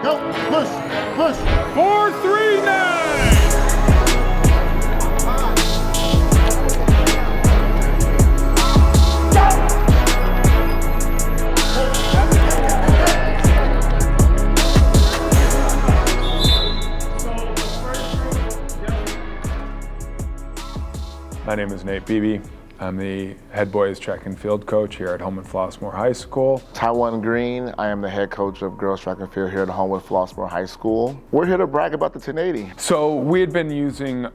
Go, push. 4-3-9. My name is Nate Beebe. I'm the head boys track and field coach here at Homewood-Flossmoor High School. Tywon Green, I am the head coach of girls track and field here at Homewood-Flossmoor High School. We're here to brag about the 1080. So we had been using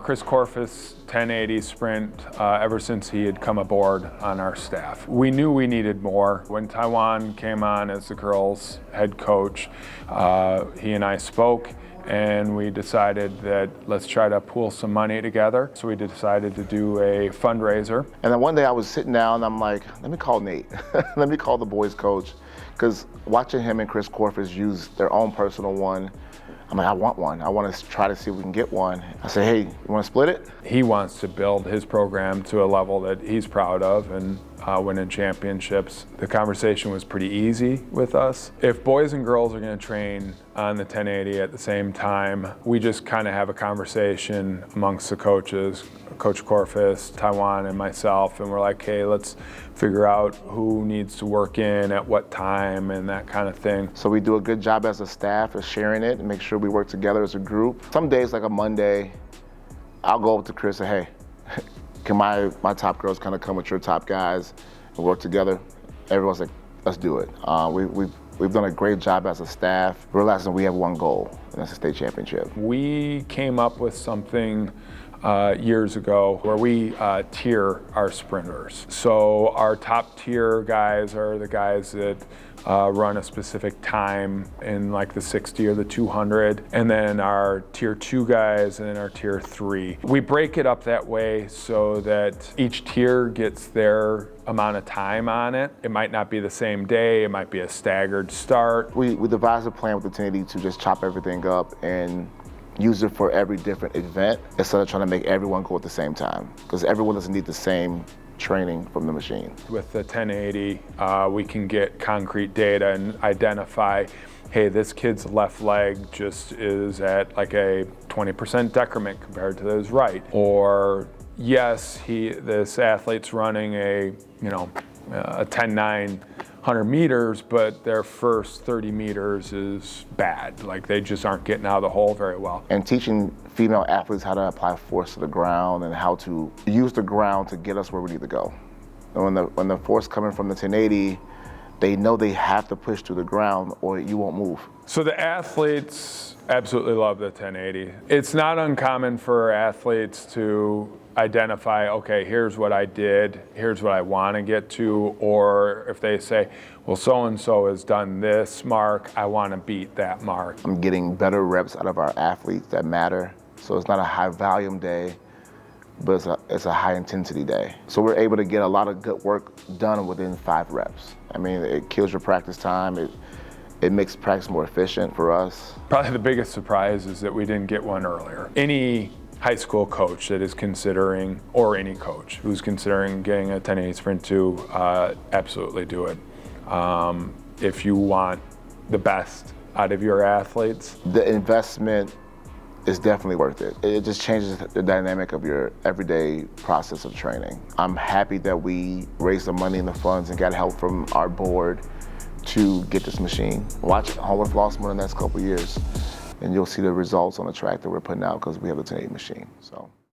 Chris Corfus 1080 sprint ever since he had come aboard on our staff. We knew we needed more. When Tywon came on as the girls head coach, he and I spoke, and we decided that let's try to pool some money together. So we decided to do a fundraiser. And then one day I was sitting down and I'm like, let me call Nate. Let me call the boys coach. Because watching him and Chris Corfus use their own personal one, I'm like, I want one. I want to try to see if we can get one. I said, hey, you want to split it? He wants to build his program to a level that he's proud of and winning championships. The conversation was pretty easy with us. If boys and girls are going to train on the 1080 at the same time, we just kind of have a conversation amongst the coaches, Coach Corfus, Tywon, and myself, and we're like, hey, let's figure out who needs to work in at what time and that kind of thing. So we do a good job as a staff of sharing it and make sure we work together as a group. Some days, like a Monday, I'll go up to Chris and say, hey, can my top girls kind of come with your top guys and work together? Everyone's like, let's do it. We've done a great job as a staff, realizing we have one goal, and that's a state championship. We came up with something years ago where we tier our sprinters. So our top tier guys are the guys that run a specific time in like the 60 or the 200, and then our tier 2 guys, and then our tier 3. We break it up that way so that each tier gets their amount of time on it. It might not be the same day, it might be a staggered start. We devised a plan with the 1080 to just chop everything up and use it for every different event instead of trying to make everyone go at the same time, because everyone doesn't need the same training from the machine. With the 1080, we can get concrete data and identify, hey, this kid's left leg just is at like a 20% decrement compared to his right. Or yes, this athlete's running a 10-9 100 meters, but their first 30 meters is bad. Like they just aren't getting out of the hole very well. And teaching female athletes how to apply force to the ground and how to use the ground to get us where we need to go. And when the force coming from the 1080, they know they have to push through the ground or you won't move. So the athletes absolutely love the 1080. It's not uncommon for athletes to identify, okay, here's what I did, here's what I want to get to, or if they say, well, so-and-so has done this mark, I want to beat that mark. I'm getting better reps out of our athletes that matter. So it's not a high volume day, but it's a high intensity day. So we're able to get a lot of good work done within 5 reps. I mean, it kills your practice time. It makes practice more efficient for us. Probably the biggest surprise is that we didn't get one earlier. Any high school coach that is considering, or any coach who's considering getting a 1080 sprint 2, absolutely do it. If you want the best out of your athletes. The investment is definitely worth it. It just changes the dynamic of your everyday process of training. I'm happy that we raised the money and the funds and got help from our board to get this machine. Watch Homewood-Flossmoor in the next couple of years, and you'll see the results on the track that we're putting out because we have the 1080 machine. So.